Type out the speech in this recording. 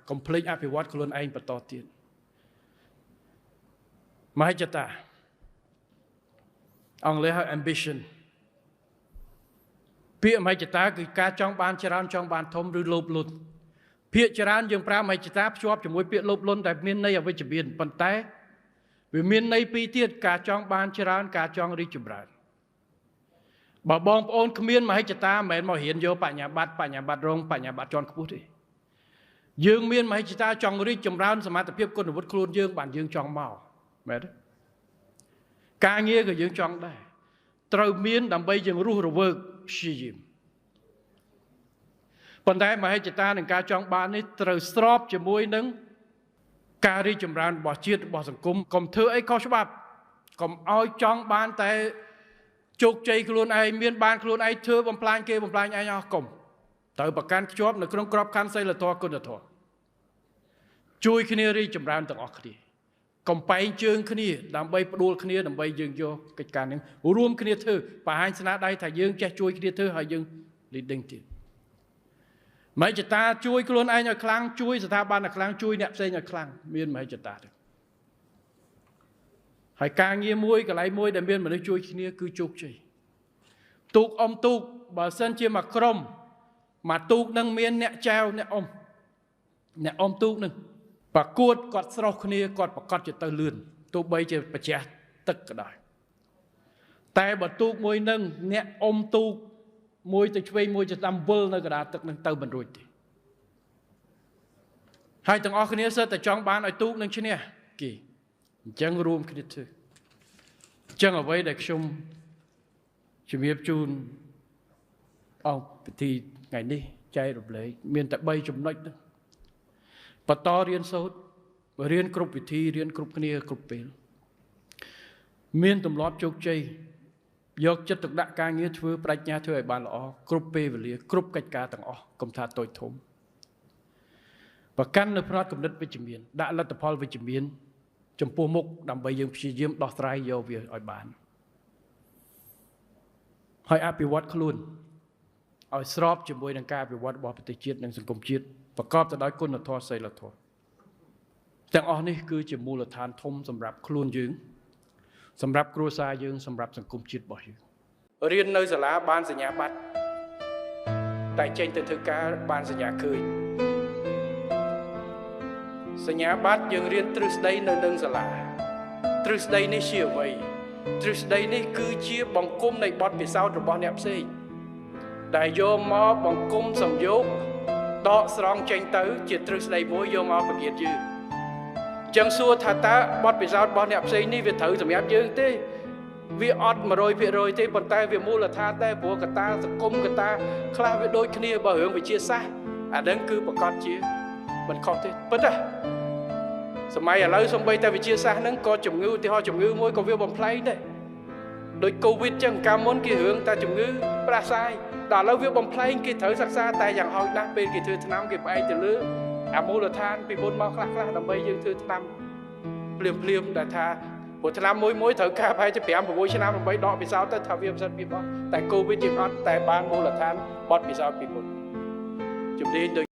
complete អភិវឌ្ឍខ្លួនឯងបន្តទៀតមហិច្ឆតាអង់គ្លេសហៅ ambition ពាក្យមហិច្ឆតាគឺការចង់បានច្រើនចង់បានធំឬលោភលន់ភាគច្រើនយើងប្រើមហិច្ឆតាភ្ជាប់ជាមួយពាក្យលោភលន់ដែលមានន័យអវិជ្ជមានប៉ុន្តែវាមានន័យពីរទៀតការចង់បានច្រើនការចង់រីកចម្រើនបើបងប្អូនគ្មានមហិច្ឆតាមិនមែនមករៀនយកបញ្ញាបត្ររងបញ្ញាបត្រជាន់ខ្ពស់ទេយើងមានមហិច្ឆតាចង់រីកចម្រើនសមត្ថភាពគុណវុឌ្ឍិខ្លួនយើងបានយើងចង់មកមែនទេការងារក៏យើងចង់ដែរត្រូវមានដើម្បីយើងរស់រវើកព្យាយាមប៉ុន្តែមហិច្ឆតានិងការចង់បាននេះត្រូវស្របជាមួយនឹងការរីកចម្រើនរបស់ជាតិរបស់សង្គមកុំធ្វើអីខុសច្បាប់កុំឲ្យចង់បានតែជោគជ័យខ្លួនឯងមានបានខ្លួនឯងធ្វើបំផ្លាញគេបំផ្លាញឯងអស់កុំត្រូវប្រកាន់ខ្ជាប់នៅក្នុងក្របខ័ណ្ឌសីលធម៌គុណធម៌ជួយគ្នារីកចម្រើនទាំងអស់គ្នាកំបែងជើងគ្នាដើម្បីផ្ដួលគ្នាដើម្បីយើងយកកិច្ចការនេះរួមគ្នាធ្វើបង្ហាញស្នាដៃថាយើងចេះជួយគ្នាធ្វើហើយយើង leading ទៀតមហិច្ឆតាជួយខ្លួនឯងឲ្យខ្លាំងជួយស្ថាប័នឲ្យខ្លាំងជួយអ្នកផ្សេងឲ្យខ្លាំងមានមហិច្ឆតាទេហើយការងារមួយកន្លែងមួយដែលមានមនុស្សជួយគ្នាគឺជោគជ័យទូកអ៊ំទូកបើសិនជាមកក្រុមមកទូកនឹងមានអ្នកចែវអ្នកអ៊ំទូកនឹងប្រកួតគាត់ស្រោះគ្នាគាត់ប្រកាសជាទៅលឿនទោះបីជាប្រជះទឹកក៏ដោយតែបើទូកមួយនឹងអ្នកអ៊ំទូកមួយទៅឆ្វេងមួយទៅតាមវិលនៅកណ្ដាលទឹកនឹងទៅមិនរួចទេហើយទាំងអស់គ្នាសិតតែចង់បានឲ្យទូកនឹងឈ្នះគេអញ្ចឹងរួមគ្នាធ្វើអញ្ចឹងអ្វីដែលខ្ញុំជំរាបជូនអង្គពិធីថ្ងៃនេះចែករំលែកមានតែ3ចំណុចហ្នឹងបន្តរៀនសូត្ររៀនគ្រប់វិធីរៀនគ្រប់គ្នាគ្រប់ពេលមានទម្លាប់ជោគជ័យយកចិត្តទុកដាក់ការងារធ្វើប្រាជ្ញាធ្វើឲ្យបានល្អគ្រប់ពេលវេលាគ្រប់កិច្ចការទាំងអស់កុំថាតូចធំប្រកាន់នៅផ្នត់គំនិតវិជ្ជមានដាក់លទ្ធផលវិជ្ជមានចំពោះមុខដើម្បីយើងព្យាយាមដោះស្រាយយកវាឲ្យបានហើយអភិវឌ្ឍខ្លួនឲ្យស្របជាមួយនឹងការអភិវឌ្ឍរបស់ប្រទេសជាតិនិងសង្គមជាតិប្រកបទៅដោយគុណធម៌សីលធម៌ទាំងអស់នេះគឺជាមូលដ្ឋានធំសម្រាប់ខ្លួនយើងសម្រាប់គ្រួសារយើងសម្រាប់សង្គមជាតិរបស់យើងរៀននៅសាលាបានសញ្ញាបត្រតែចេញទៅធ្វើការបានសញ្ញាឃើញសញ្ញាបត្រយើងរៀនទ្រឹស្ដីនៅនឹងសាលាទ្រឹស្ដីនេះជាអ្វីទ្រឹស្ដីនេះគឺជាបង្គំនៃបទពិសោធន៍របស់អ្នកផ្សេងដែលយកមកបង្គំសំយោគដកស្រង់ចេញទៅជាទ្រឹស្ដីមួយយកមកបង្រៀនយើងចឹងសួរថាតើបទពិសោធន៍របស់អ្នកផ្សេងនេះវាត្រូវសម្រាប់យើងទេវាអត់ 100% ទេប៉ុន្តែវាមូលដ្ឋានដែរព្រោះកត្តាសង្គមកត្តាខ្លះវាដូចគ្នាបើរឿងវិទ្យាសាស្ត្រអានឹងគឺប្រកាសជាមិនខុសទេពិតណាសម័យឥឡូវសំបីតែវិទ្យាសាស្ត្រហ្នឹងក៏ជំងឺឧទាហរណ៍ជំងឺមួយក៏វាបំផ្លែងដែរដូច COVID ចឹងកាលមុនគេរឿងតែជំងឺផ្ដាសាយដល់ឥឡូវវាបំផ្លែងគេត្រូវសិក្សាតែយ៉ាងហោចណាស់ពេលគេធ្វើថ្នាំគេផ្អែកទៅលើអាមូលដ្ឋានពីមុនមកខ្លះដើម្បីយើងធ្វើថ្នាំភ្លាមដែលថាព្រោះថ្នាំមួយត្រូវការប្រហែលជា 5-6 ឆ្នាំដើម្បីដកពិសោធន៍ទៅថាវាប្រសិទ្ធភាពអត់តែ COVID យើងអត់តែបានមូលដ្ឋានបទពិសោធន៍ពីមុនជំនាញ